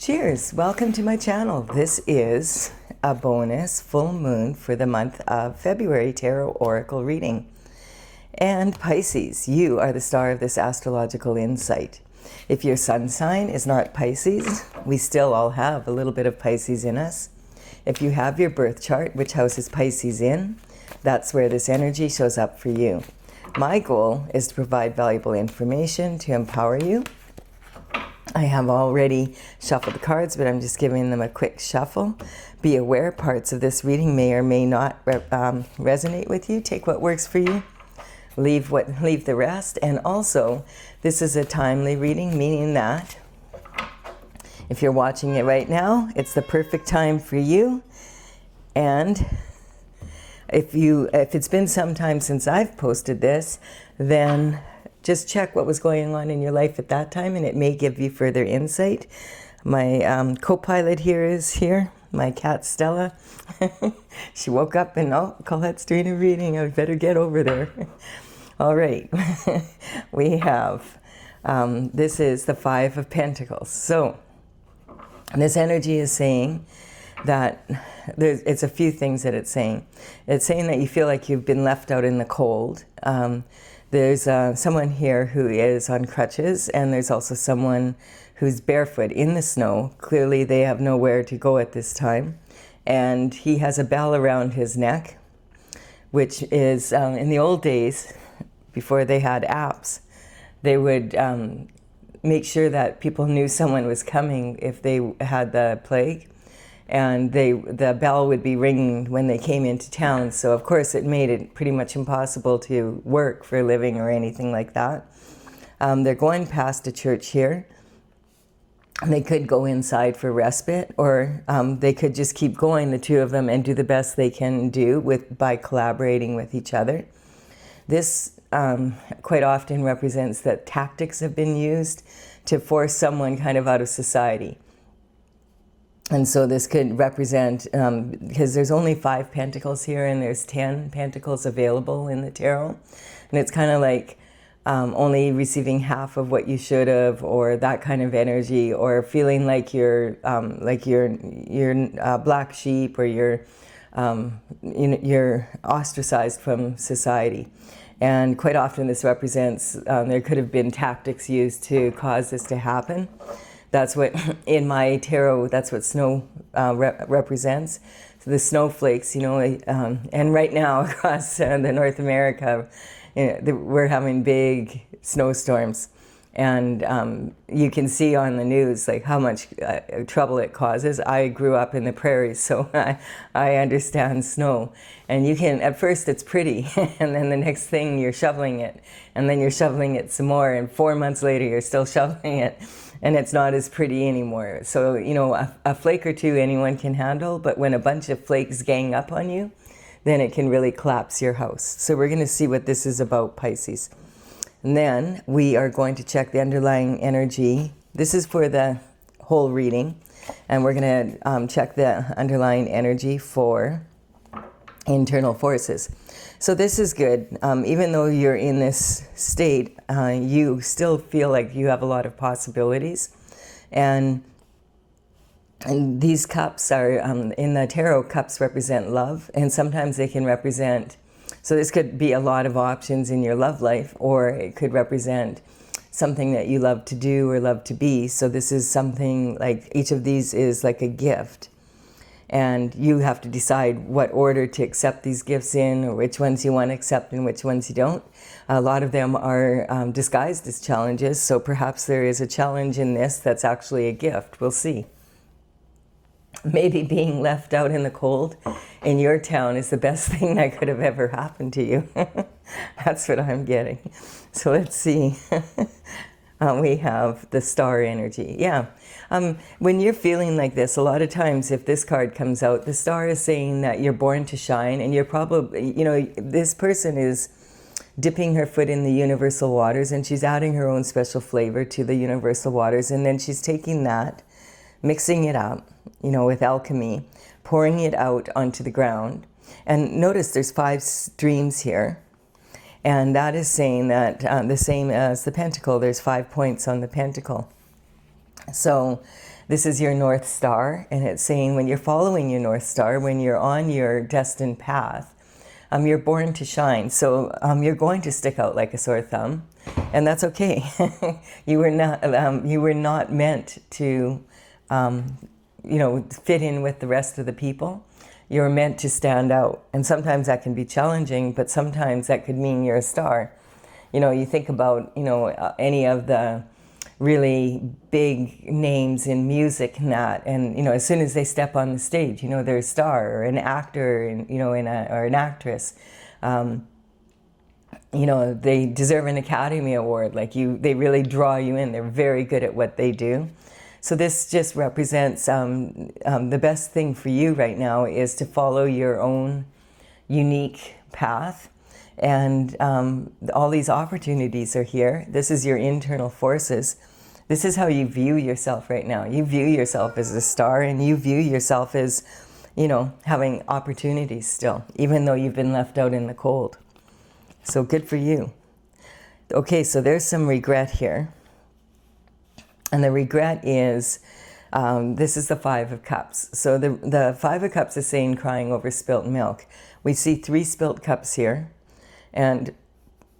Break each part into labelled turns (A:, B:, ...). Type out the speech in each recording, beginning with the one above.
A: Cheers! Welcome to my channel. This is a bonus full moon for the month of February tarot oracle reading. And Pisces, you are the star of this astrological insight. If your sun sign is not Pisces, we still all have a little bit of Pisces in us. If you have your birth chart, which house is Pisces in, that's where this energy shows up for you. My goal is to provide valuable information to empower you. I have already shuffled the cards, but I'm just giving them a quick shuffle. Be aware parts of this reading may or may not resonate with you. Take what works for you, leave the rest. And also, this is a timely reading, meaning that if you're watching it right now, it's the perfect time for you. And if it's been some time since I've posted this, then just check what was going on in your life at that time, and it may give you further insight. My co-pilot here is here, my cat Stella. She woke up and, oh, Colette's doing a reading. I better get over there. All right. We have, this is the Five of Pentacles. So this energy is saying that it's a few things that it's saying. It's saying that you feel like you've been left out in the cold. There's someone here who is on crutches, and there's also someone who's barefoot in the snow. Clearly they have nowhere to go at this time. And he has a bell around his neck, which is, in the old days, before they had apps, they would make sure that people knew someone was coming if they had the plague. And the bell would be ringing when they came into town. So of course it made it pretty much impossible to work for a living or anything like that. They're going past a church here. They could go inside for respite, or they could just keep going, the two of them, and do the best they can do by collaborating with each other. This quite often represents that tactics have been used to force someone kind of out of society. And so this could represent, because there's only 5 pentacles here and there's 10 pentacles available in the tarot. And it's kind of like only receiving half of what you should have, or that kind of energy, or feeling like you're black sheep, or you're ostracized from society. And quite often this represents, there could have been tactics used to cause this to happen. That's what, in my tarot, that's what snow represents. So the snowflakes, and right now across the North America, we're having big snowstorms. And you can see on the news like how much trouble it causes. I grew up in the prairies, so I understand snow. And you can, at first it's pretty, and then the next thing you're shoveling it, and then you're shoveling it some more, and 4 months later you're still shoveling it. And it's not as pretty anymore. So, a flake or two anyone can handle, but when a bunch of flakes gang up on you, then it can really collapse your house. So we're going to see what this is about, Pisces. And then we are going to check the underlying energy. This is for the whole reading. And we're going to check the underlying energy for internal forces. So this is good. Even though you're in this state, you still feel like you have a lot of possibilities. And these cups are, in the tarot, cups represent love. And sometimes they can represent, so this could be a lot of options in your love life, or it could represent something that you love to do or love to be. So this is something like, each of these is like a gift. And you have to decide what order to accept these gifts in, or which ones you want to accept and which ones you don't. A lot of them are disguised as challenges, so perhaps there is a challenge in this that's actually a gift. We'll see. Maybe being left out in the cold in your town is the best thing that could have ever happened to you. That's what I'm getting. So let's see. We have the star energy. Yeah. When you're feeling like this, a lot of times if this card comes out, the star is saying that you're born to shine, and you're probably, this person is dipping her foot in the universal waters, and she's adding her own special flavor to the universal waters, and then she's taking that, mixing it up, with alchemy, pouring it out onto the ground. And notice there's 5 streams here. And that is saying that the same as the pentacle, there's 5 points on the pentacle. So this is your North Star, and it's saying when you're following your North Star, when you're on your destined path, you're born to shine. So you're going to stick out like a sore thumb, and that's okay. You were not meant to, fit in with the rest of the people. You're meant to stand out, and sometimes that can be challenging, but sometimes that could mean you're a star. You think about any of the really big names in music and that, and as soon as they step on the stage, they're a star or an actor, or an actress. They deserve an Academy Award. They really draw you in. They're very good at what they do. So this just represents the best thing for you right now is to follow your own unique path. And all these opportunities are here. This is your internal forces. This is how you view yourself right now. You view yourself as a star, and you view yourself as, having opportunities still, even though you've been left out in the cold. So good for you. Okay, so there's some regret here. And the regret is, this is the Five of Cups. So the Five of Cups is saying crying over spilt milk. We see 3 spilt cups here. And,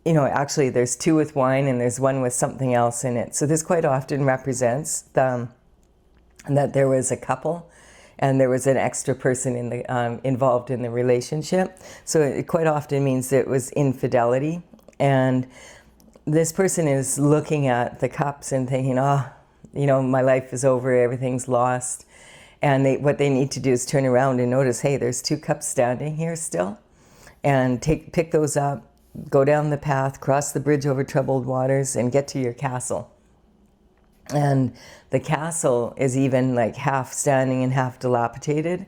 A: actually there's 2 with wine and there's 1 with something else in it. So this quite often represents that there was a couple and there was an extra person involved in the relationship. So it quite often means that it was infidelity. And this person is looking at the cups and thinking, my life is over, everything's lost. And what they need to do is turn around and notice, hey, there's 2 cups standing here still. And pick those up, go down the path, cross the bridge over troubled waters, and get to your castle. And the castle is even like half standing and half dilapidated.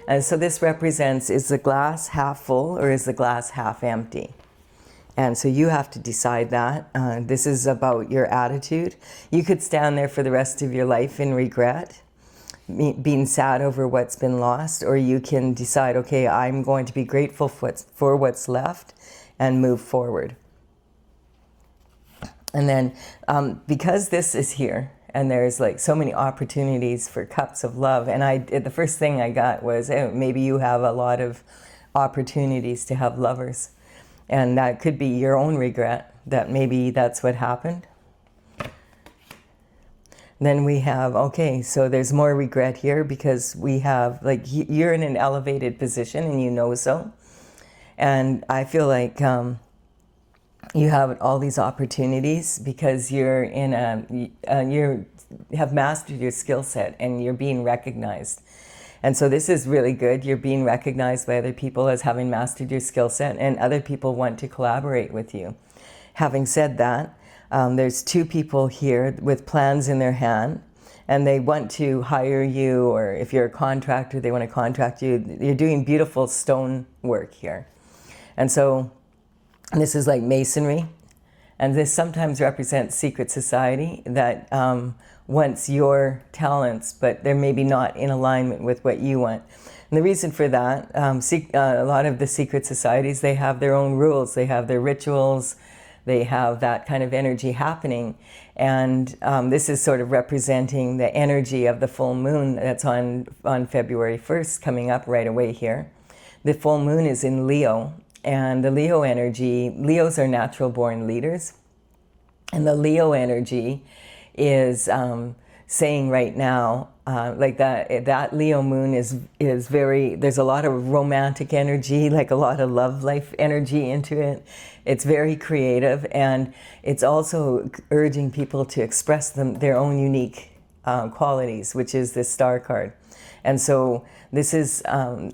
A: And so this represents, is the glass half full or is the glass half empty? And so you have to decide that. This is about your attitude. You could stand there for the rest of your life in regret, being sad over what's been lost, or you can decide, okay, I'm going to be grateful for what's left and move forward. And then because this is here and there's like so many opportunities for cups of love, and the first thing I got was, maybe you have a lot of opportunities to have lovers, and that could be your own regret that maybe that's what happened. Then we have, okay, so there's more regret here because we have, you're in an elevated position and so. And I feel like you have all these opportunities because you're you have mastered your skill set and you're being recognized. And so this is really good. You're being recognized by other people as having mastered your skill set, and other people want to collaborate with you. Having said that, there's 2 people here with plans in their hand, and they want to hire you, or if you're a contractor, they want to contract you. You're doing beautiful stone work here. And so this is like masonry, and this sometimes represents secret society that wants your talents, but they're maybe not in alignment with what you want. And the reason for that, a lot of the secret societies, they have their own rules, they have their rituals, they have that kind of energy happening. And this is sort of representing the energy of the full moon that's on February 1st, coming up right away here. The full moon is in Leo, and the Leo energy, Leos are natural born leaders. And the Leo energy is saying right now, that Leo moon is very, there's a lot of romantic energy, like a lot of love life energy into it. It's very creative, and it's also urging people to express their own unique qualities, which is this star card. And so this is, the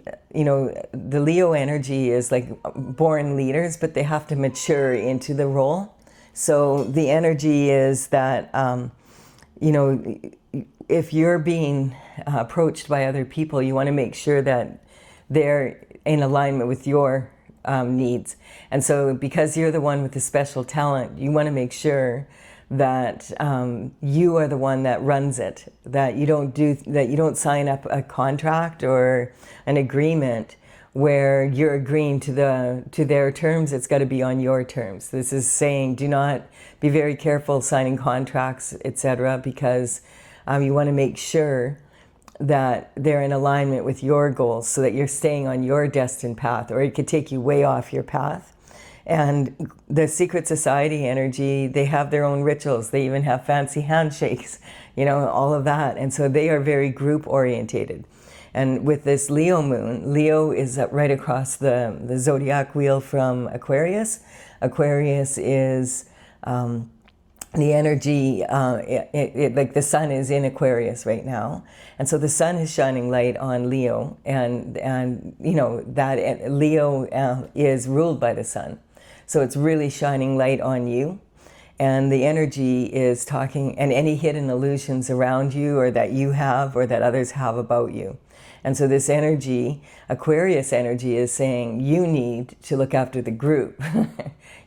A: Leo energy is like born leaders, but they have to mature into the role. So the energy is that, if you're being approached by other people, you want to make sure that they're in alignment with your needs. And so because you're the one with the special talent, you want to make sure that you are the one that runs it, that you don't sign up a contract or an agreement where you're agreeing to their terms. It's got to be on your terms. This is saying, do not be very careful signing contracts, etc., because You want to make sure that they're in alignment with your goals so that you're staying on your destined path, or it could take you way off your path. And the secret society energy, they have their own rituals. They even have fancy handshakes, you know, all of that. And so they are very group orientated. And with this Leo moon, Leo is right across the zodiac wheel from Aquarius. Aquarius is the energy, like the sun is in Aquarius right now. And so the sun is shining light on Leo. And you know, that Leo is ruled by the sun. So it's really shining light on you. And the energy is talking, and any hidden illusions around you or that you have or that others have about you. And so this energy, Aquarius energy, is saying you need to look after the group.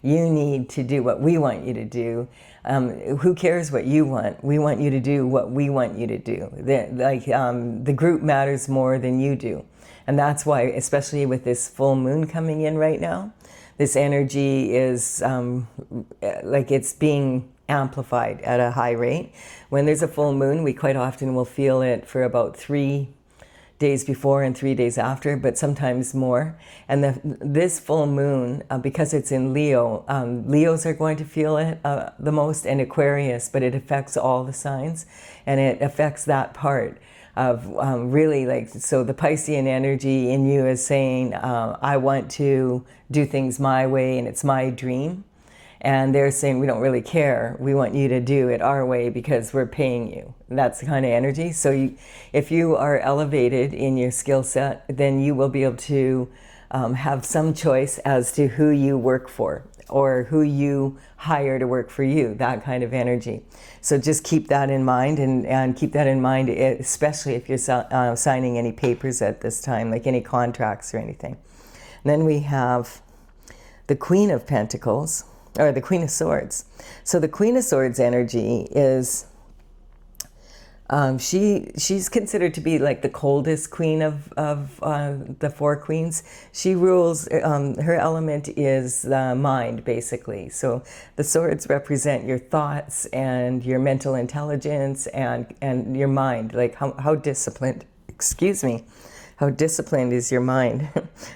A: You need to do what we want you to do. Who cares what you want? We want you to do what we want you to do. The group matters more than you do. And that's why, especially with this full moon coming in right now, this energy is like it's being amplified at a high rate. When there's a full moon, we quite often will feel it for about 3 days before and 3 days after, but sometimes more. And this full moon, because it's in Leo, Leos are going to feel it the most, and Aquarius, but it affects all the signs, and it affects that part of really, like, so the Piscean energy in you is saying, I want to do things my way and it's my dream. And they're saying, we don't really care. We want you to do it our way because we're paying you. That's the kind of energy. So if you are elevated in your skill set, then you will be able to have some choice as to who you work for or who you hire to work for you, that kind of energy. So just keep that in mind, and keep that in mind, especially if you're signing any papers at this time, like any contracts or anything. And then we have the Queen of Pentacles, or the Queen of Swords. So the Queen of Swords energy is, she's considered to be like the coldest queen of the 4 queens. She rules, her element is the mind, basically. So the swords represent your thoughts and your mental intelligence and your mind, like how disciplined, excuse me, how disciplined is your mind?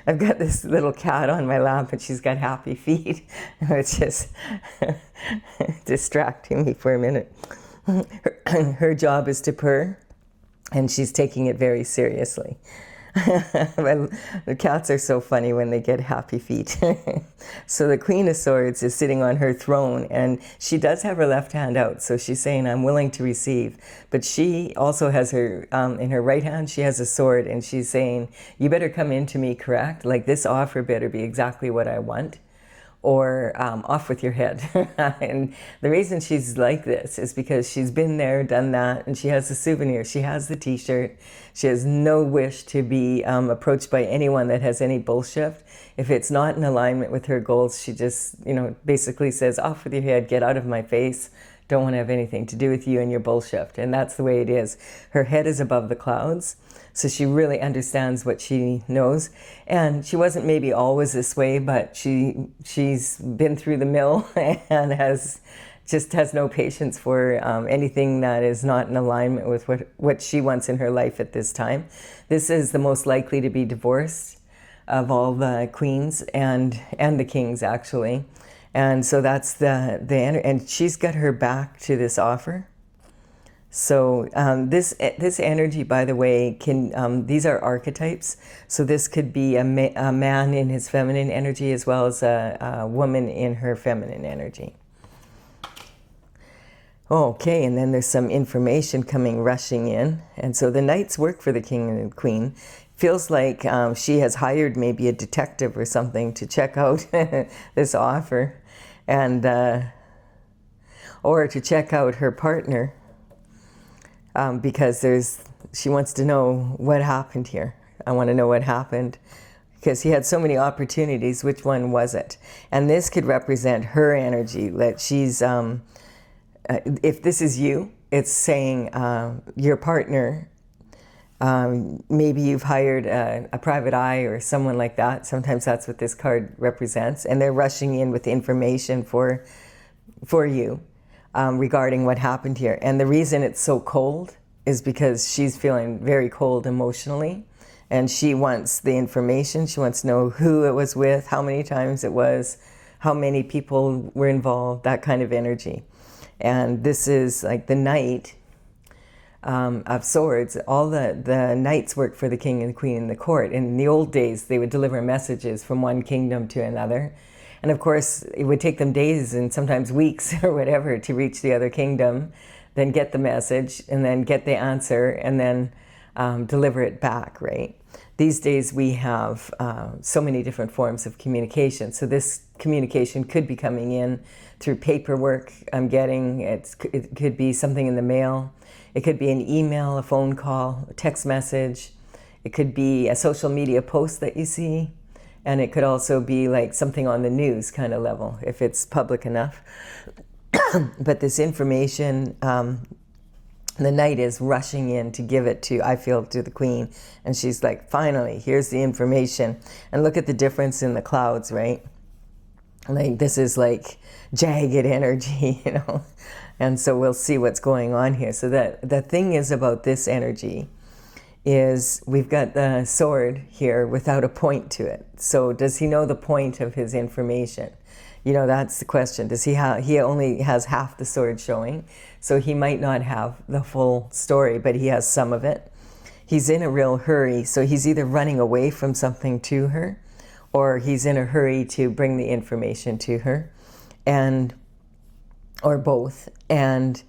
A: I've got this little cat on my lap and she's got happy feet. It's just distracting me for a minute. Her job is to purr, and she's taking it very seriously. The cats are so funny when they get happy feet. So the Queen of Swords is sitting on her throne, and she does have her left hand out, so she's saying, I'm willing to receive. But she also has her, in her right hand, she has a sword, and she's saying, you better come into me, correct? Like, this offer better be exactly what I want, or off with your head. And the reason she's like this is because she's been there, done that, and she has the souvenir. She has the t-shirt. She has no wish to be approached by anyone that has any bullshit. If it's not in alignment with her goals, she just, you know, basically says, off with your head, get out of my face. Don't want to have anything to do with you and your bullshit. And that's the way it is. Her head is above the clouds. So she really understands what she knows. And she wasn't maybe always this way, but she's been through the mill and has no patience for anything that is not in alignment with what she wants in her life at this time. This is the most likely to be divorced of all the queens and the kings, actually. And so that's and she's got her back to this offer. So this energy, by the way, these are archetypes. So this could be a man in his feminine energy as well as a woman in her feminine energy. Okay, and then there's some information coming rushing in. And so the nights work for the king and the queen. Feels like she has hired maybe a detective or something to check out this offer, and or to check out her partner. Because she wants to know what happened here. I want to know what happened, because he had so many opportunities. Which one was it? And this could represent her energy, that she's, if this is you, it's saying your partner, maybe you've hired a private eye or someone like that. Sometimes that's what this card represents. And they're rushing in with information for you. regarding what happened here. And the reason it's so cold is because she's feeling very cold emotionally, and she wants the information. She wants to know who it was with, how many times it was, how many people were involved, that kind of energy. And this is like the Knight of Swords. All the knights work for the king and the queen in the court. In the old days, they would deliver messages from one kingdom to another. And of course, it would take them days and sometimes weeks or whatever to reach the other kingdom, then get the message, and then get the answer, and then deliver it back, right? These days we have so many different forms of communication. So this communication could be coming in through paperwork I'm getting. It could be something in the mail. It could be an email, a phone call, a text message. It could be a social media post that you see. And it could also be like something on the news kind of level, if it's public enough. But this information, the knight is rushing in to give it to, I feel, to the queen. And she's like, finally, here's the information. And look at the difference in the clouds, right? Like, this is like jagged energy, you know? And so we'll see what's going on here. So that the thing is about this energy is we've got the sword here without a point to it. So does he know the point of his information? You know, that's the question. Does he only has half the sword showing, so he might not have the full story, but he has some of it. He's in a real hurry, so he's either running away from something to her, or he's in a hurry to bring the information to her, or both. And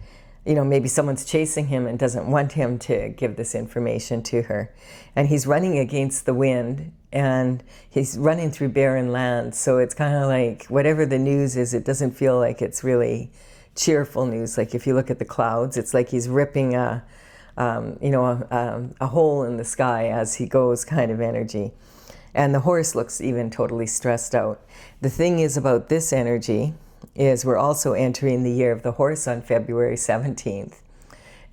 A: you know, maybe someone's chasing him and doesn't want him to give this information to her. And he's running against the wind, and he's running through barren land. So it's kind of like whatever the news is, it doesn't feel like it's really cheerful news. Like if you look at the clouds, it's like he's ripping a hole in the sky as he goes, kind of energy. And the horse looks even totally stressed out. The thing is about this energy is we're also entering the year of the horse on February 17th.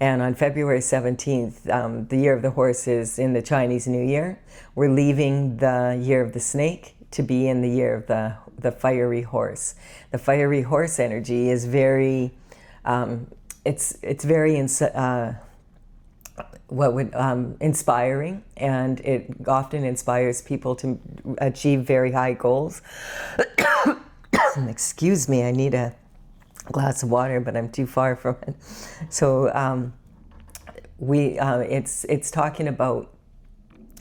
A: And on February 17th, the year of the horse is in the Chinese New Year. We're leaving the year of the snake to be in the year of the fiery horse. The fiery horse energy is very, it's very inspiring, and it often inspires people to achieve very high goals. Excuse me, I need a glass of water, but I'm too far from it. So it's talking about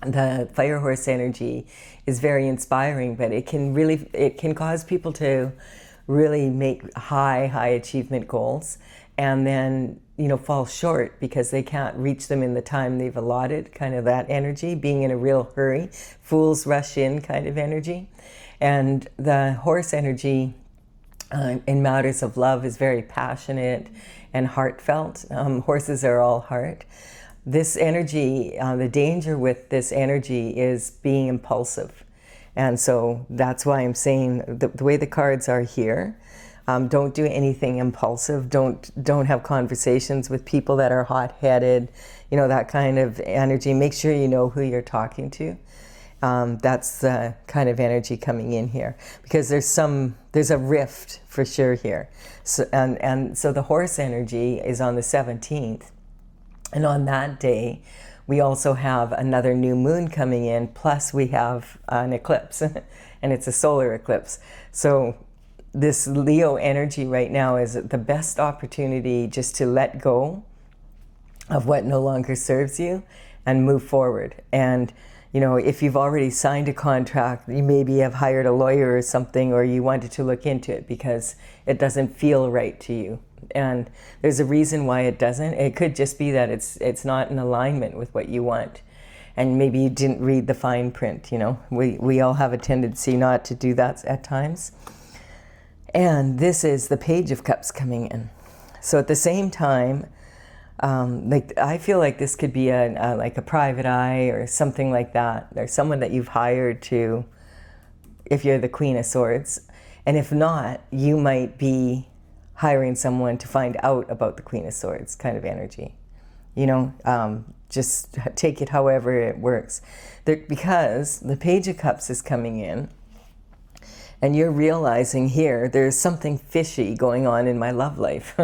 A: the fire horse energy is very inspiring, but it can cause people to really make high achievement goals, and then fall short because they can't reach them in the time they've allotted. Kind of that energy, being in a real hurry, fools rush in kind of energy. And the horse energy in matters of love is very passionate and heartfelt. Horses are all heart. This energy, the danger with this energy is being impulsive. And so that's why I'm saying the way the cards are here, don't do anything impulsive. Don't have conversations with people that are hot-headed, that kind of energy. Make sure you know who you're talking to. That's the kind of energy coming in here, because there's a rift for sure here. So, and so the horse energy is on the 17th, and on that day we also have another new moon coming in, plus we have an eclipse, and it's a solar eclipse. So this Leo energy right now is the best opportunity just to let go of what no longer serves you and move forward. And if you've already signed a contract, you maybe have hired a lawyer or something, or you wanted to look into it because it doesn't feel right to you. And there's a reason why it doesn't. It could just be that it's not in alignment with what you want. And maybe you didn't read the fine print, We all have a tendency not to do that at times. And this is the Page of Cups coming in. So at the same time, I feel like this could be like a private eye or something like that. There's someone that you've hired to, if you're the Queen of Swords. And if not, you might be hiring someone to find out about the Queen of Swords kind of energy. Just take it however it works. Because the Page of Cups is coming in. And you're realizing here, there's something fishy going on in my love life.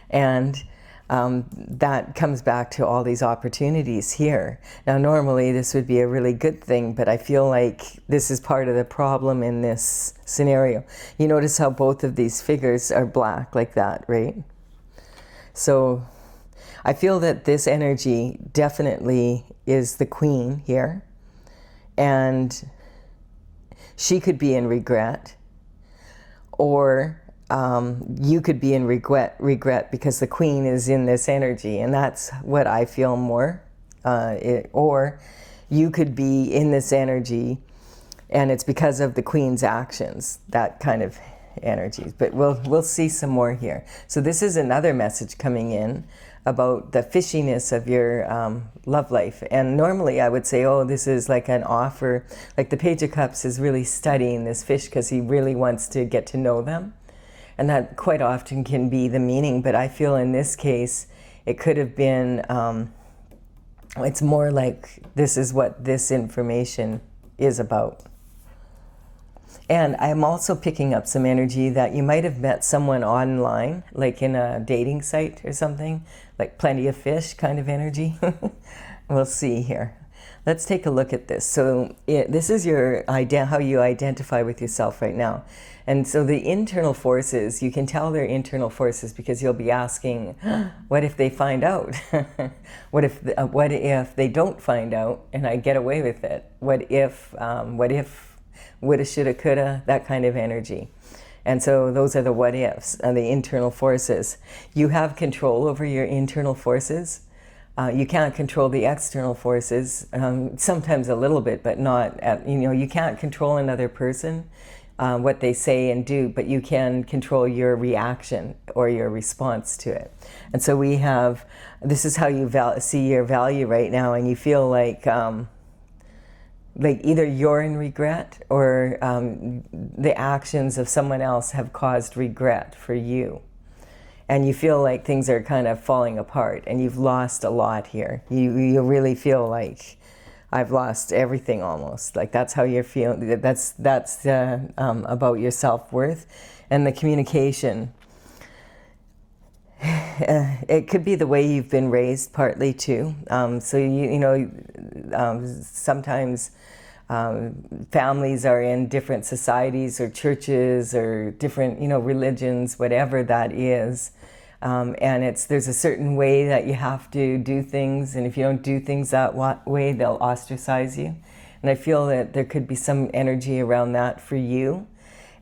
A: And that comes back to all these opportunities here. Now, normally this would be a really good thing, but I feel like this is part of the problem in this scenario. You notice how both of these figures are black like that, right? So I feel that this energy definitely is the queen here. And she could be in regret, or you could be in regret because the queen is in this energy, and that's what I feel more. Or you could be in this energy, and it's because of the queen's actions, that kind of energy. But we'll see some more here. So this is another message coming in about the fishiness of your love life. And normally I would say, oh, this is like an offer. Like the Page of Cups is really studying this fish because he really wants to get to know them. And that quite often can be the meaning. But I feel in this case, it could have been, it's more like this is what this information is about. And I'm also picking up some energy that you might have met someone online, like in a dating site or something, like Plenty of Fish kind of energy. We'll see here. Let's take a look at this. So this is your how you identify with yourself right now. And so the internal forces, you can tell they're internal forces because you'll be asking, what if they find out? What if they don't find out and I get away with it? What if woulda, shoulda, coulda, that kind of energy. And so those are the what ifs, the internal forces. You have control over your internal forces. You can't control the external forces, sometimes a little bit, but not, you can't control another person, what they say and do, but you can control your reaction or your response to it. And so we have, this is how you see your value right now, and you feel like either you're in regret or the actions of someone else have caused regret for you. And you feel like things are kind of falling apart and you've lost a lot here. You really feel like I've lost everything almost. Like that's how you're feeling. That's about your self-worth and the communication. It could be the way you've been raised partly too. So sometimes families are in different societies or churches or different religions, whatever that is, and there's a certain way that you have to do things, and if you don't do things that way, they'll ostracize you. And I feel that there could be some energy around that for you,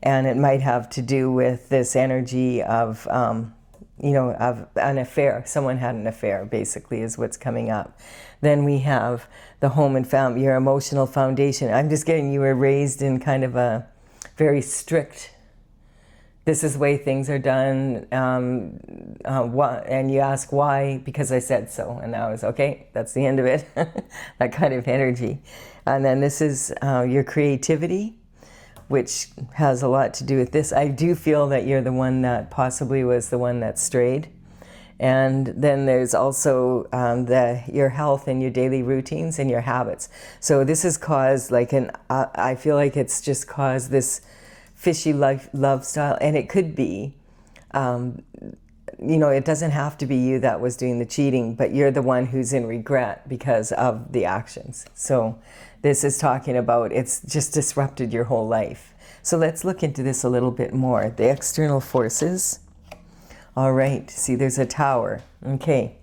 A: and it might have to do with this energy of of an affair. Someone had an affair, basically, is what's coming up. Then we have the home and family, your emotional foundation. I'm just getting you were raised in kind of a very strict, this is the way things are done, and you ask why, because I said so. And I was, okay, that's the end of it, that kind of energy. And then this is your creativity, which has a lot to do with this. I do feel that you're the one that possibly was the one that strayed. And then there's also your health and your daily routines and your habits. So this has caused I feel like it's just caused this fishy love style. And it could be, it doesn't have to be you that was doing the cheating, but you're the one who's in regret because of the actions. So this is talking about it's just disrupted your whole life. So let's look into this a little bit more. The external forces. All right, see there's a tower. Okay,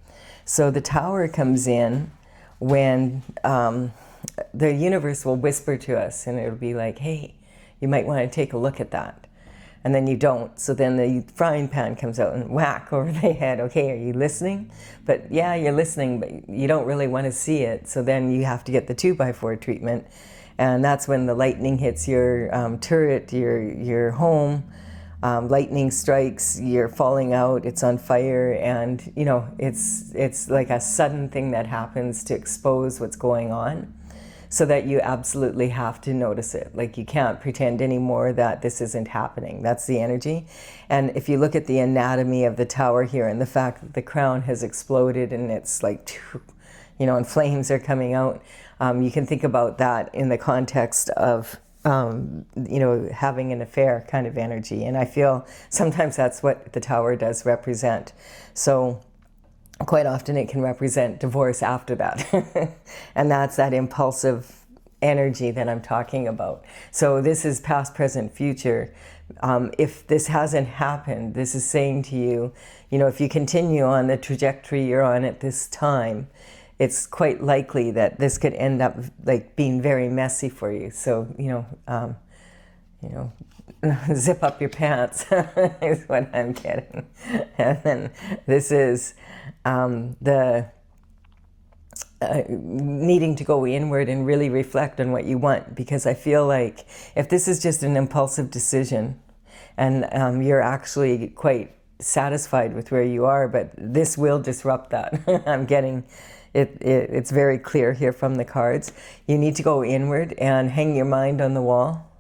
A: so the tower comes in when the universe will whisper to us and it'll be like, hey, you might want to take a look at that. And then you don't. So then the frying pan comes out and whack over the head. Okay, are you listening? But yeah, you're listening, but you don't really want to see it. So then you have to get the 2x4 treatment. And that's when the lightning hits your turret, your home. Lightning strikes, you're falling out, it's on fire, and it's like a sudden thing that happens to expose what's going on, so that you absolutely have to notice it. Like you can't pretend anymore that this isn't happening. That's the energy. And if you look at the anatomy of the tower here and the fact that the crown has exploded and it's like, and flames are coming out, you can think about that in the context of having an affair kind of energy. And I feel sometimes that's what the Tower does represent. So quite often it can represent divorce after that. And that's that impulsive energy that I'm talking about. So this is past, present, future. If this hasn't happened, this is saying to you, if you continue on the trajectory you're on at this time, it's quite likely that this could end up like being very messy for you. So, zip up your pants is what I'm getting. And then this is the needing to go inward and really reflect on what you want, because I feel like if this is just an impulsive decision and you're actually quite satisfied with where you are, but this will disrupt that. I'm getting it's very clear here from the cards. You need to go inward and hang your mind on the wall.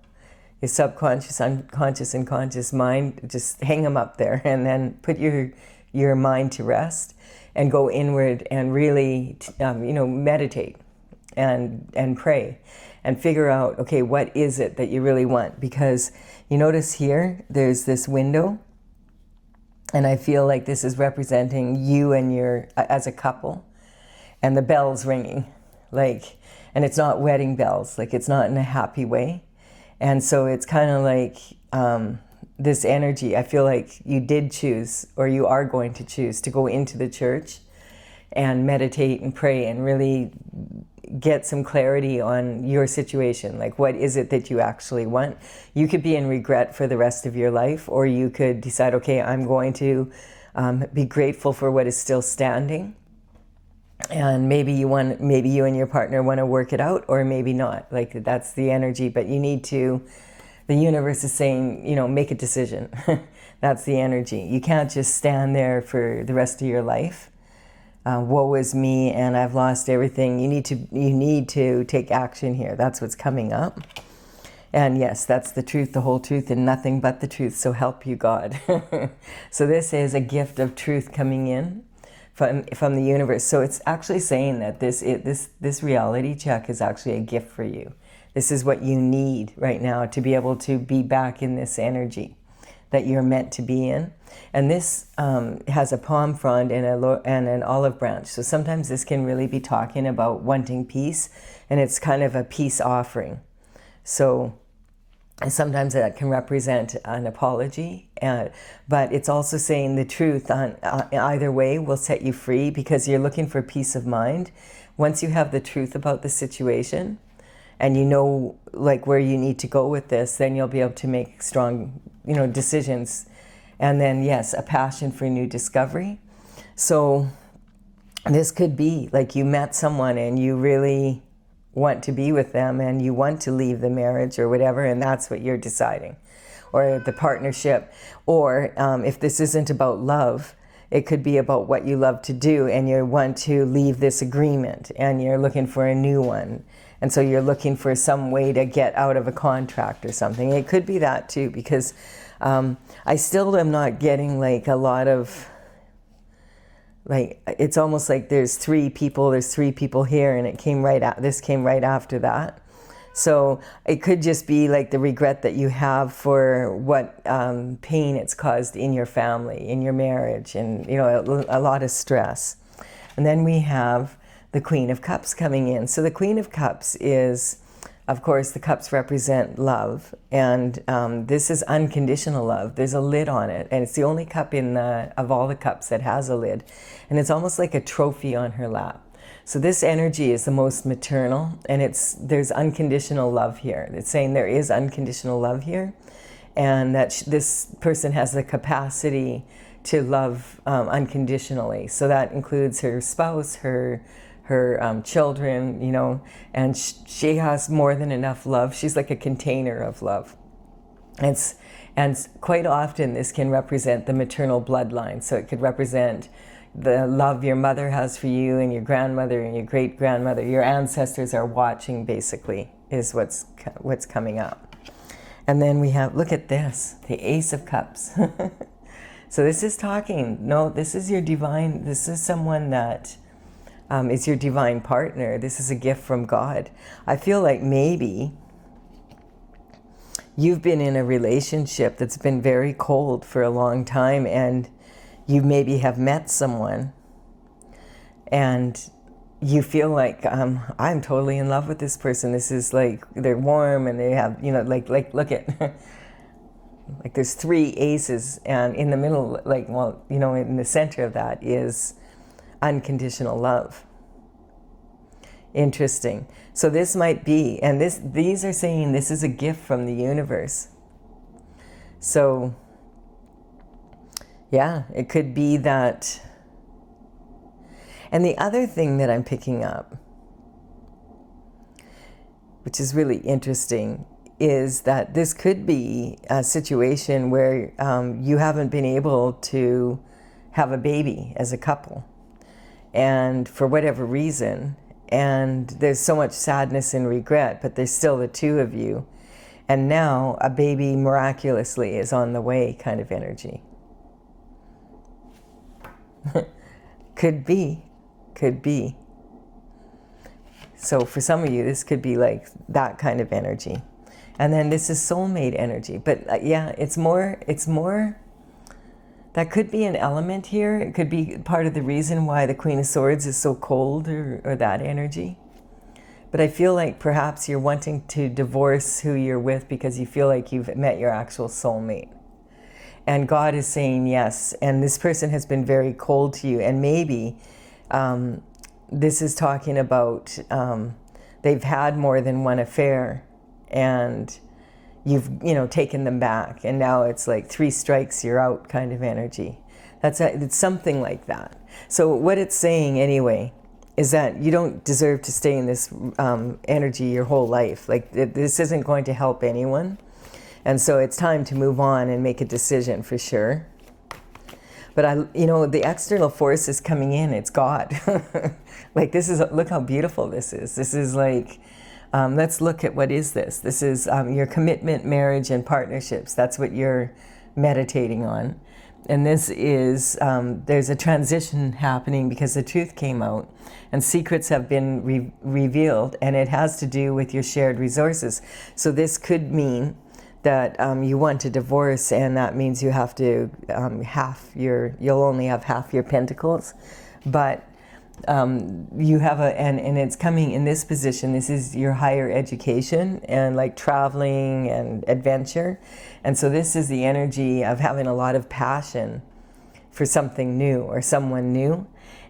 A: Your subconscious, unconscious, and conscious mind, just hang them up there, and then put your mind to rest and go inward and really meditate and pray and figure out, okay, what is it that you really want? Because you notice here there's this window, and I feel like this is representing you and as a couple, and the bells ringing, and it's not wedding bells, it's not in a happy way. And so it's kind of like this energy. I feel like you did choose, or you are going to choose, to go into the church and meditate and pray and really get some clarity on your situation. What is it that you actually want? You could be in regret for the rest of your life, or you could decide, okay, I'm going to be grateful for what is still standing. And maybe you and your partner want to work it out, or maybe not. That's the energy, but you need to, the universe is saying, make a decision. That's the energy. You can't just stand there for the rest of your life. Woe is me, and I've lost everything. You need to take action here. That's what's coming up. And yes, that's the truth, the whole truth, and nothing but the truth. So help you God. So this is a gift of truth coming in from the universe. So it's actually saying that this reality check is actually a gift for you. This is what you need right now to be able to be back in this energy that you're meant to be in. And this has a palm frond and an olive branch. So sometimes this can really be talking about wanting peace, and it's kind of a peace offering. So sometimes that can represent an apology, but it's also saying the truth on either way will set you free, because you're looking for peace of mind. Once you have the truth about the situation and you know where you need to go with this, then you'll be able to make strong decisions. And then yes, a passion for new discovery. So this could be you met someone and you really want to be with them, and you want to leave the marriage or whatever, and that's what you're deciding, or the partnership. Or if this isn't about love, it could be about what you love to do, and you want to leave this agreement and you're looking for a new one, and so you're looking for some way to get out of a contract or something. It could be that too, because I still am not getting a lot of it's almost like there's three people here, and this came right after that. So it could just be the regret that you have for what pain it's caused in your family, in your marriage, and a lot of stress. And then we have the Queen of Cups coming in. So the Queen of Cups is, of course, the cups represent love, and this is unconditional love. There's a lid on it, and it's the only cup of all the cups that has a lid, and it's almost like a trophy on her lap. So this energy is the most maternal, and there's unconditional love here. It's saying there is unconditional love here, and that this person has the capacity to love unconditionally. So that includes her spouse, her children, and she has more than enough love. She's like a container of love. And quite often this can represent the maternal bloodline. So it could represent the love your mother has for you, and your grandmother and your great-grandmother. Your ancestors are watching, basically, is what's coming up. And then we have, look at this, the Ace of Cups. So this is this is your divine, this is someone that is your divine partner. This is a gift from God. I feel like maybe you've been in a relationship that's been very cold for a long time, and you maybe have met someone and you feel like, I'm totally in love with this person. This is like, they're warm and they have, you know, like look at, like there's 3 aces, and in the middle, like, well, you know, in the center of that is unconditional love. Interesting. So this might be, and these are saying this is a gift from the universe. So yeah, it could be that. And the other thing that I'm picking up, which is really interesting, is that this could be a situation where you haven't been able to have a baby as a couple, and for whatever reason, and there's so much sadness and regret, but there's still the 2 of you, and now a baby miraculously is on the way, kind of energy. Could be. So for some of you, this could be like that kind of energy. And then this is soulmate energy. But yeah, it's more, that could be an element here. It could be part of the reason why the Queen of Swords is so cold, or that energy. But I feel like perhaps you're wanting to divorce who you're with because you feel like you've met your actual soulmate. And God is saying yes. And this person has been very cold to you. And maybe this is talking about they've had more than one affair, and you've, you know, taken them back, and now it's like 3 strikes, you're out kind of energy. It's something like that. So what it's saying anyway is that you don't deserve to stay in this energy your whole life. Like this isn't going to help anyone, and so it's time to move on and make a decision for sure. But you know, the external force is coming in. It's God. Like this is, look how beautiful this is. This is like, let's look at what is this. This is your commitment, marriage, and partnerships. That's what you're meditating on. And this is, there's a transition happening because the truth came out and secrets have been revealed, and it has to do with your shared resources. So this could mean that you want a divorce, and that means you have to you'll only have half your pentacles, but you have and it's coming in this position. This is your higher education and like traveling and adventure, and so this is the energy of having a lot of passion for something new or someone new.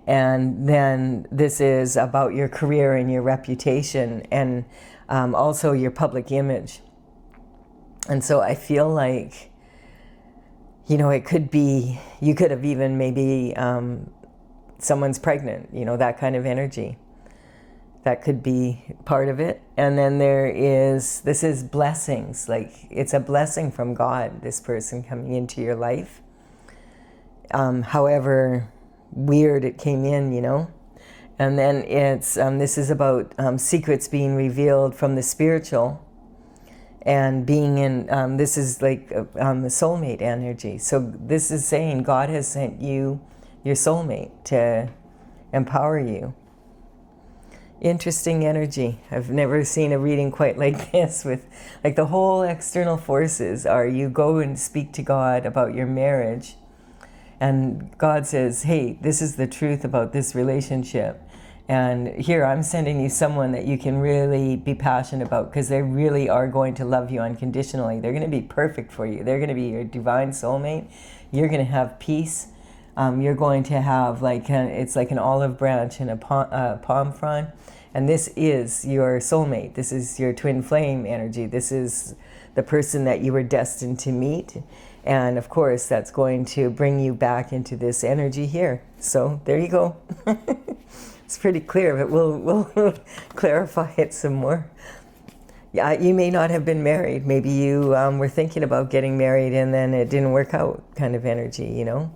A: And then this is about your career and your reputation, and also your public image. And so I feel like, you know, it could be, you could have even maybe someone's pregnant, you know, that kind of energy. That could be part of it. And then this is blessings. Like it's a blessing from God, this person coming into your life. However weird it came in, you know. And then it's, this is about secrets being revealed from the spiritual. And being in, this is like the soulmate energy. So this is saying God has sent you your soulmate to empower you. Interesting energy. I've never seen a reading quite like this, with like the whole external forces are, you go and speak to God about your marriage, and God says, hey, this is the truth about this relationship. And here, I'm sending you someone that you can really be passionate about, because they really are going to love you unconditionally. They're going to be perfect for you. They're going to be your divine soulmate. You're going to have peace. You're going to have like, it's like an olive branch and a palm frond. And this is your soulmate. This is your twin flame energy. This is the person that you were destined to meet. And of course, that's going to bring you back into this energy here. So there you go. It's pretty clear, but we'll clarify it some more. Yeah, you may not have been married. Maybe you were thinking about getting married and then it didn't work out, kind of energy, you know?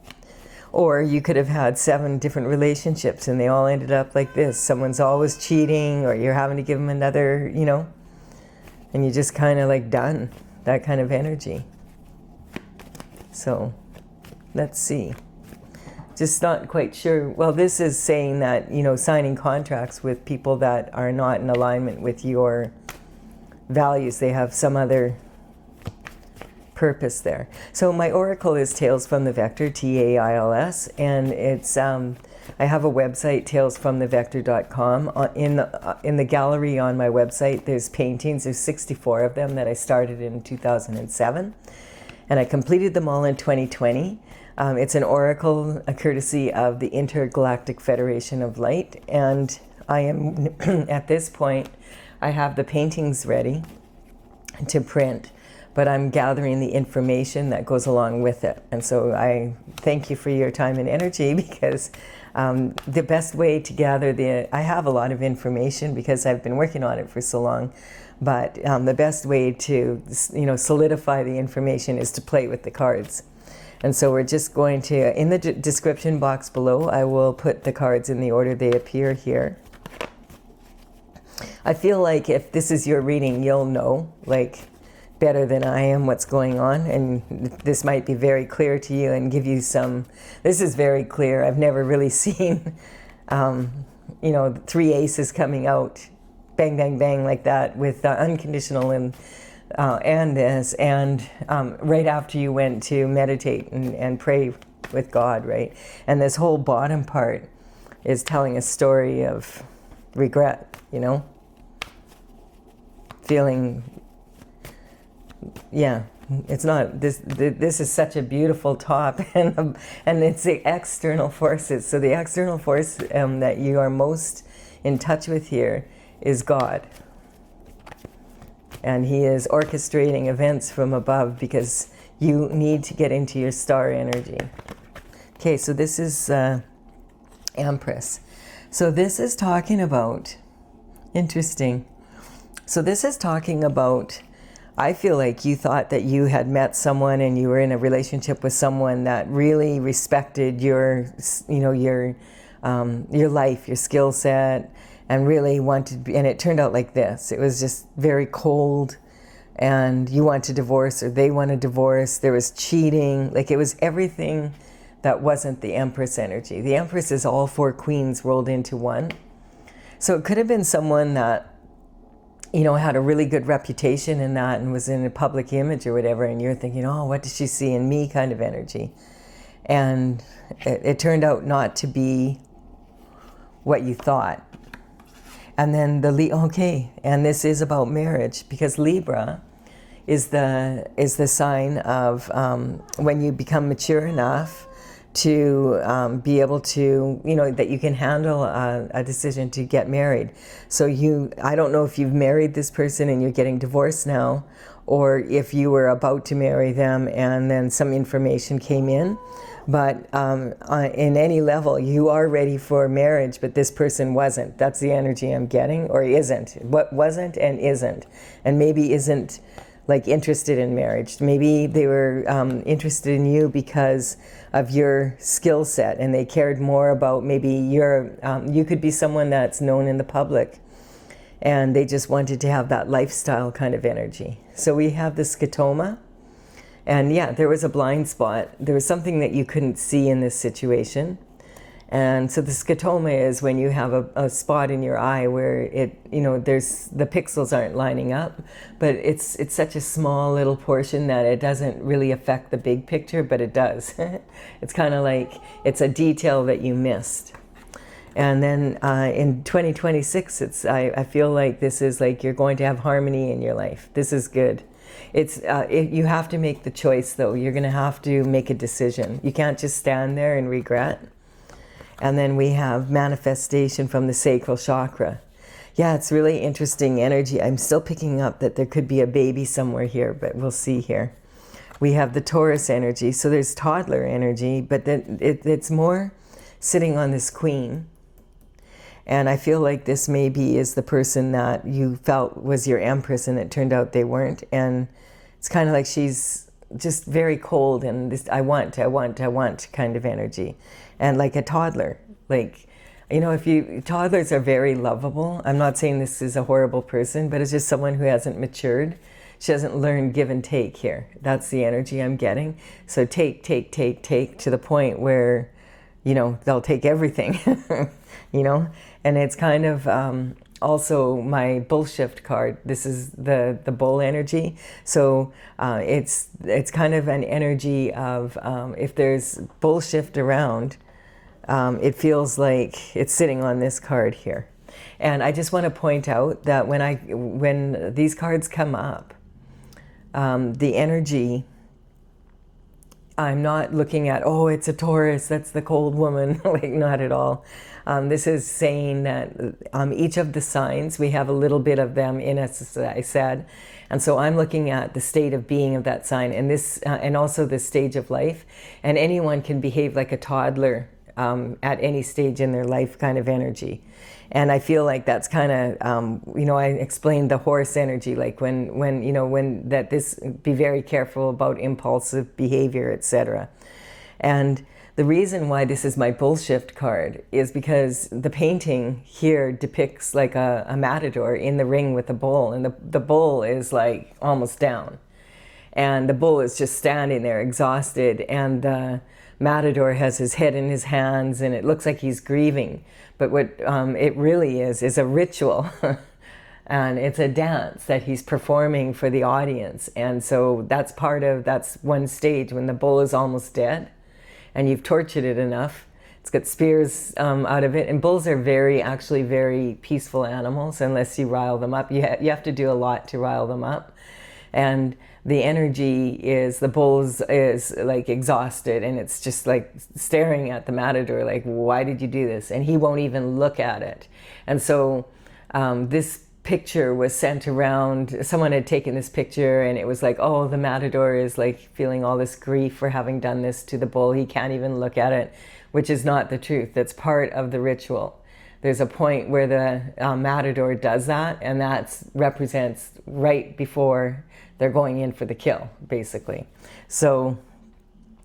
A: Or you could have had 7 different relationships and they all ended up like this. Someone's always cheating, or you're having to give them another, you know, and you're just kind of like done, that kind of energy. So let's see. Just not quite sure. Well, this is saying that, you know, signing contracts with people that are not in alignment with your values. They have some other purpose there. So my oracle is Tales from the Vector, Tails, and it's I have a website, talesfromthevector.com. In the gallery on my website, there's paintings. There's 64 of them that I started in 2007, and I completed them all in 2020. It's an oracle, a courtesy of the Intergalactic Federation of Light, and I am at this point, I have the paintings ready to print, but I'm gathering the information that goes along with it. And so I thank you for your time and energy, because the best way to gather I have a lot of information because I've been working on it for so long, but the best way to, solidify the information is to play with the cards. And so we're just going to, in the description box below, I will put the cards in the order they appear here. I feel like if this is your reading, you'll know, better than I am, what's going on, and this might be very clear to you and give you some. This is very clear. I've never really seen, 3 aces coming out, bang, bang, bang, like that, with unconditional and this, and right after you went to meditate and pray with God, right? And this whole bottom part is telling a story of regret, feeling, yeah, it's not, this is such a beautiful top, and it's the external forces. So the external force that you are most in touch with here is God. And he is orchestrating events from above because you need to get into your star energy. Okay, so this is Empress. So this is talking about, interesting. So this is talking about, I feel like you thought that you had met someone and you were in a relationship with someone that really respected your life, your skill set, and really wanted, and it turned out like this. It was just very cold, and you want to divorce, or they want a divorce. There was cheating, it was everything that wasn't the Empress energy. The Empress is all 4 queens rolled into one. So it could have been someone that, had a really good reputation in that and was in a public image or whatever, and you're thinking, oh, what does she see in me, kind of energy. And it turned out not to be what you thought. And then and this is about marriage, because Libra is the sign of when you become mature enough to be able to, that you can handle a decision to get married. So I don't know if you've married this person and you're getting divorced now, or if you were about to marry them and then some information came in. But in any level, you are ready for marriage, but this person wasn't. That's the energy I'm getting, or isn't. What wasn't and isn't. And maybe isn't interested in marriage. Maybe they were interested in you because of your skill set, and they cared more about maybe you could be someone that's known in the public, and they just wanted to have that lifestyle kind of energy. So we have the scotoma, and yeah, there was a blind spot. There was something that you couldn't see in this situation. And so the scotoma is when you have a spot in your eye where there's the pixels aren't lining up, but it's such a small little portion that it doesn't really affect the big picture, but it does. It's kind of like it's a detail that you missed. And then in 2026, I feel like this is you're going to have harmony in your life. This is good. You have to make the choice, though. You're going to have to make a decision. You can't just stand there and regret. And then we have manifestation from the sacral chakra. Yeah, it's really interesting energy. I'm still picking up that there could be a baby somewhere here, but we'll see here. We have the Taurus energy. So there's toddler energy, but then it's more sitting on this queen. And I feel like this maybe is the person that you felt was your Empress, and it turned out they weren't. And it's kind of like she's just very cold and this I want kind of energy. And like a toddler, toddlers are very lovable. I'm not saying this is a horrible person, but it's just someone who hasn't matured. She hasn't learned give and take here. That's the energy I'm getting. So take to the point where, they'll take everything, and it's kind of also my bull shift card. This is the bull energy. So it's kind of an energy of if there's bull shift around, it feels like it's sitting on this card here. And I just want to point out that when these cards come up, the energy, I'm not looking at, oh, it's a Taurus, that's the cold woman. Like, not at all. This is saying that each of the signs, we have a little bit of them in us, as I said. And so I'm looking at the state of being of that sign, and this, and also the stage of life. And anyone can behave like a toddler at any stage in their life, kind of energy. And I feel like that's kind of, you know, I explained the horse energy, like when that this, be very careful about impulsive behavior, etc. And the reason why this is my bull shift card is because the painting here depicts like a matador in the ring with the bull, and the bull is like almost down. And the bull is just standing there exhausted, and the matador has his head in his hands, and it looks like he's grieving. But what it really is a ritual. And it's a dance that he's performing for the audience. And so that's one stage when the bull is almost dead and you've tortured it enough. It's got spears out of it. And bulls are actually very peaceful animals unless you rile them up. You have to do a lot to rile them up. And the energy is, the bull is like exhausted, and it's just like staring at the matador like, why did you do this? And he won't even look at it. And so this picture was sent around. Someone had taken this picture, and it was like, oh, the matador is like feeling all this grief for having done this to the bull. He can't even look at it, which is not the truth. That's part of the ritual. There's a point where the matador does that, and that represents right before they're going in for the kill, basically. So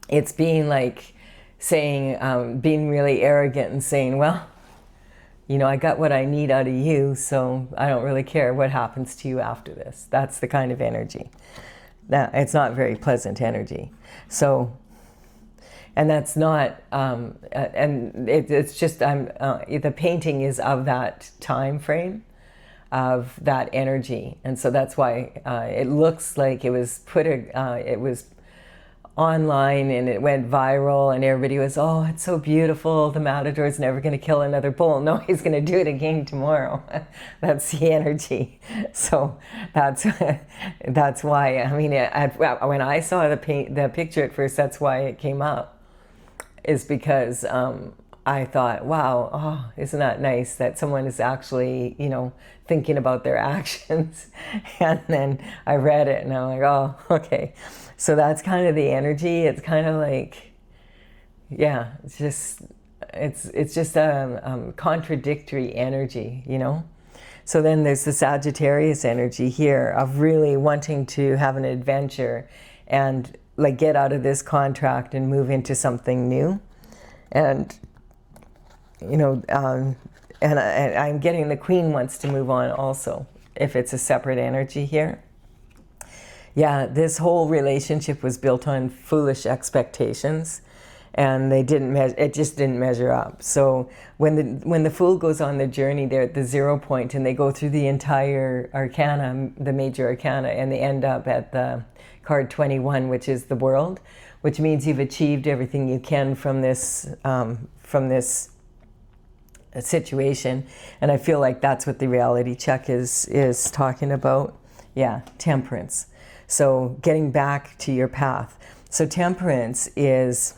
A: it's being like saying, being really arrogant and saying, well, you know, I got what I need out of you, so I don't really care what happens to you after this. That's the kind of energy. Now, it's not very pleasant energy. So, and that's not, and it's just, the painting is of that time frame, of that energy. And so that's why it looks like it was it was online and it went viral, and everybody was, oh, it's so beautiful, the matador's never going to kill another bull. No, he's going to do it again tomorrow. That's the energy. So that's why, I mean, when I saw the picture at first, that's why it came up, is because I thought, wow, oh, isn't that nice that someone is actually, you know, thinking about their actions. And then I read it and I'm like, oh, okay. So that's kind of the energy. It's kind of like, yeah, it's just a contradictory energy, you know? So then there's the Sagittarius energy here of really wanting to have an adventure and like get out of this contract and move into something new. And, you know, and I'm getting the Queen wants to move on also, if it's a separate energy here. Yeah, this whole relationship was built on foolish expectations, and it just didn't measure up. So when the Fool goes on the journey, they're at the 0 point, and they go through the entire arcana, the major arcana, and they end up at the card 21, which is the World, which means you've achieved everything you can from this situation. And I feel like that's what the reality check is talking about. Yeah, temperance. So getting back to your path. So temperance is,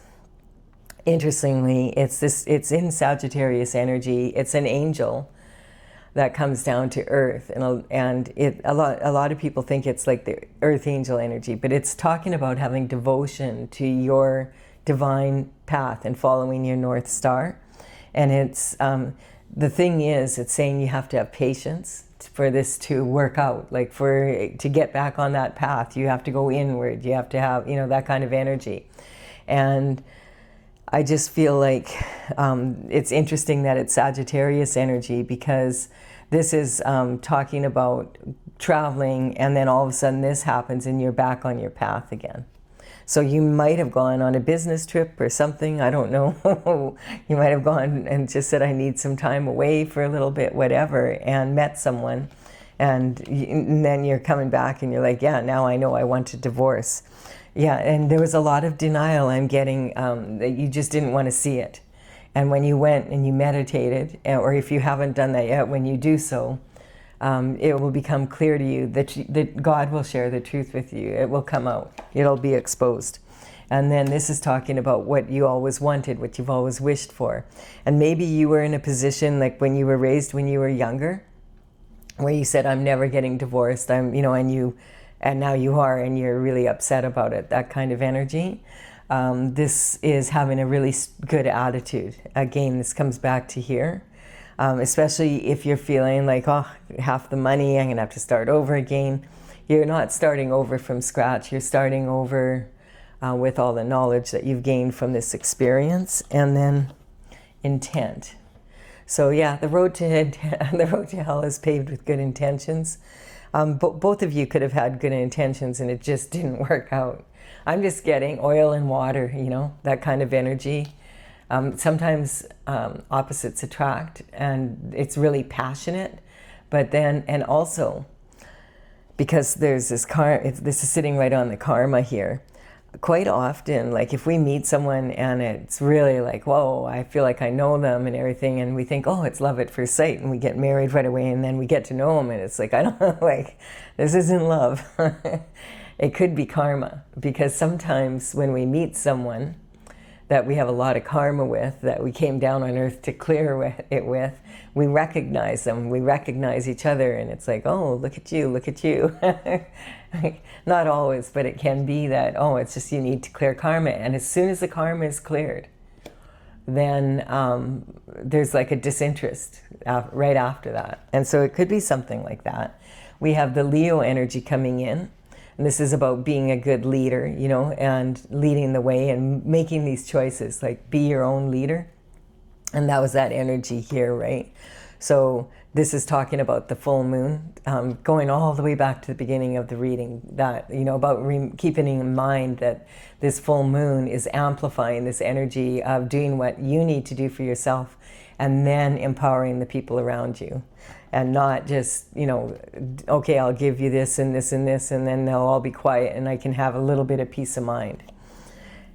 A: interestingly, it's in Sagittarius energy. It's an angel that comes down to earth, and a lot of people think it's like the earth angel energy, but it's talking about having devotion to your divine path and following your North Star. And it's the thing is, it's saying you have to have patience for this to work out. Like to get back on that path, you have to go inward. You have to have, you know, that kind of energy. And I just feel like it's interesting that it's Sagittarius energy, because this is talking about traveling, and then all of a sudden this happens and you're back on your path again. So you might have gone on a business trip or something, I don't know. You might have gone and just said, I need some time away for a little bit, whatever, and met someone. And then you're coming back and you're like, yeah, now I know I want a divorce. Yeah, and there was a lot of denial I'm getting, that you just didn't want to see it. And when you went and you meditated, or if you haven't done that yet, when you do so, it will become clear to you that God will share the truth with you. It will come out. It'll be exposed. And then this is talking about what you always wanted, what you've always wished for. And maybe you were in a position like when you were raised when you were younger, where you said, I'm never getting divorced, and now you are, and you're really upset about it, that kind of energy. This is having a really good attitude. Again, this comes back to here. Especially if you're feeling like, oh, half the money, I'm gonna have to start over again. You're not starting over from scratch. You're starting over with all the knowledge that you've gained from this experience. And then intent. So yeah, the road to hell is paved with good intentions. Both of you could have had good intentions and it just didn't work out. I'm just getting oil and water, that kind of energy. Sometimes opposites attract, and it's really passionate, but then, and also, because there's this this is sitting right on the karma here, quite often, like if we meet someone and it's really like, whoa, I feel like I know them and everything, and we think, oh, it's love at first sight, and we get married right away, and then we get to know them, and it's like, I don't know, like, this isn't love. It could be karma, because sometimes when we meet someone that we have a lot of karma with, that we came down on earth to clear it with, we recognize them, we recognize each other, and it's like, oh, look at you, look at you. Not always, but it can be that, oh, it's just you need to clear karma. And as soon as the karma is cleared, then there's like a disinterest right after that. And so it could be something like that. We have the Leo energy coming in. And this is about being a good leader, and leading the way and making these choices, like be your own leader. And that was that energy here, right? So this is talking about the full moon, going all the way back to the beginning of the reading, that, about keeping in mind that this full moon is amplifying this energy of doing what you need to do for yourself and then empowering the people around you. And not just, okay, I'll give you this and this and this, and then they'll all be quiet and I can have a little bit of peace of mind.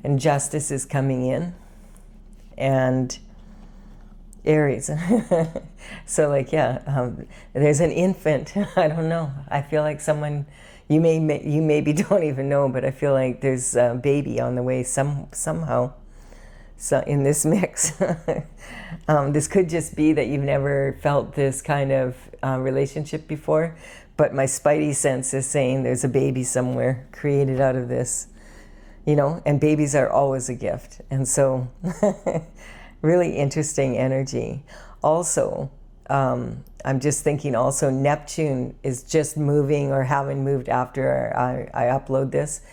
A: And justice is coming in. And Aries. So like, yeah, there's an infant. I don't know. I feel like someone, you maybe don't even know, but I feel like there's a baby on the way somehow. So in this mix, this could just be that you've never felt this kind of relationship before, but my spidey sense is saying there's a baby somewhere created out of this, and babies are always a gift. And so really interesting energy. Also, I'm just thinking also Neptune is just moving or having moved after I upload this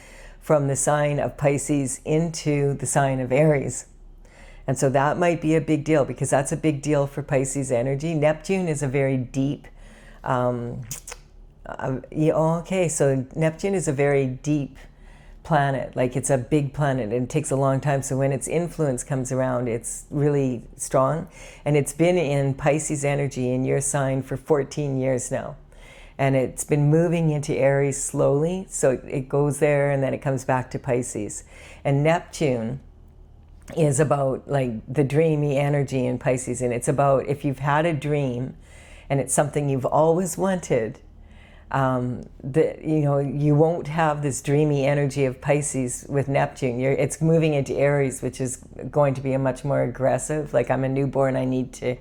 A: from the sign of Pisces into the sign of Aries. And so that might be a big deal, because that's a big deal for Pisces energy. Neptune is a very deep, okay, so Neptune is a very deep planet. Like, it's a big planet and it takes a long time. So when its influence comes around, it's really strong. And it's been in Pisces energy in your sign for 14 years now. And it's been moving into Aries slowly. So it goes there and then it comes back to Pisces. And Neptune is about like the dreamy energy in Pisces, and it's about if you've had a dream and it's something you've always wanted, you won't have this dreamy energy of Pisces with Neptune. It's moving into Aries, which is going to be a much more aggressive, like I'm a newborn, I need to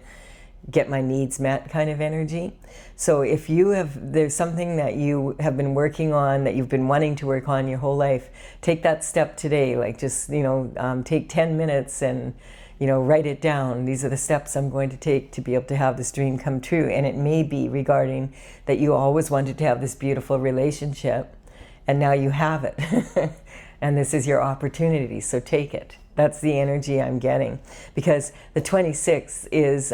A: get my needs met kind of energy. So if there's something that you have been working on, that you've been wanting to work on your whole life, take that step today. Like just, take 10 minutes and, write it down. These are the steps I'm going to take to be able to have this dream come true. And it may be regarding that you always wanted to have this beautiful relationship and now you have it. And this is your opportunity, so take it. That's the energy I'm getting, because the 26th is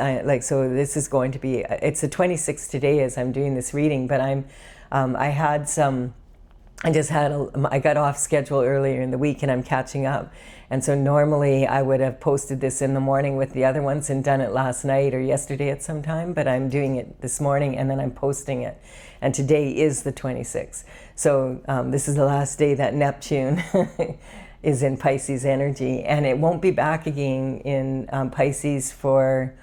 A: so this is going to be, it's the 26th today as I'm doing this reading, but I had some I got off schedule earlier in the week and I'm catching up. And so normally I would have posted this in the morning with the other ones and done it last night or yesterday at some time, but I'm doing it this morning and then I'm posting it. And today is the 26th. So this is the last day that Neptune is in Pisces energy, and it won't be back again in Pisces for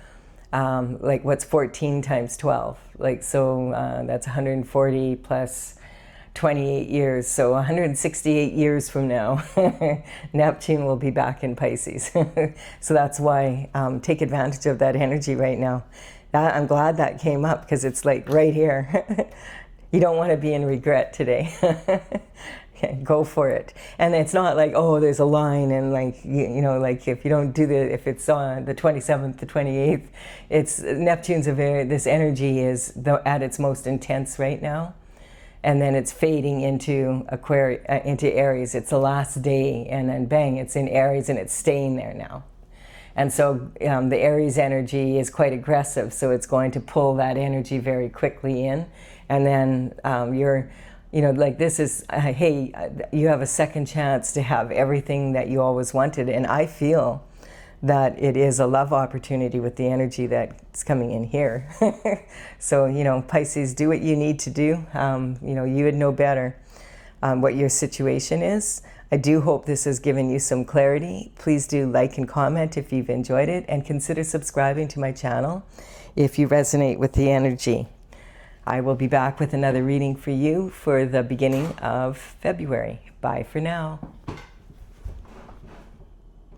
A: like what's 14 times 12. Like, so that's 140 plus 28 years, so 168 years from now, Neptune will be back in Pisces. So that's why take advantage of that energy right now. I'm glad that came up because it's like right here. You don't want to be in regret today. Okay, go for it. And it's not like, oh, there's a line and like, you know, like if you don't do if it's on the 27th, the 28th, it's Neptune's this energy is at its most intense right now. And then it's fading into Aries. It's the last day, and then bang, it's in Aries, and it's staying there now. And so the Aries energy is quite aggressive, so it's going to pull that energy very quickly in. And then you know, like this is, hey, you have a second chance to have everything that you always wanted. And I feel that it is a love opportunity with the energy that's coming in here. So, you know, Pisces, do what you need to do. You know, you would know better what your situation is. I do hope this has given you some clarity. Please do like and comment if you've enjoyed it, and consider subscribing to my channel if you resonate with the energy. I will be back with another reading for you for the beginning of February. Bye for now.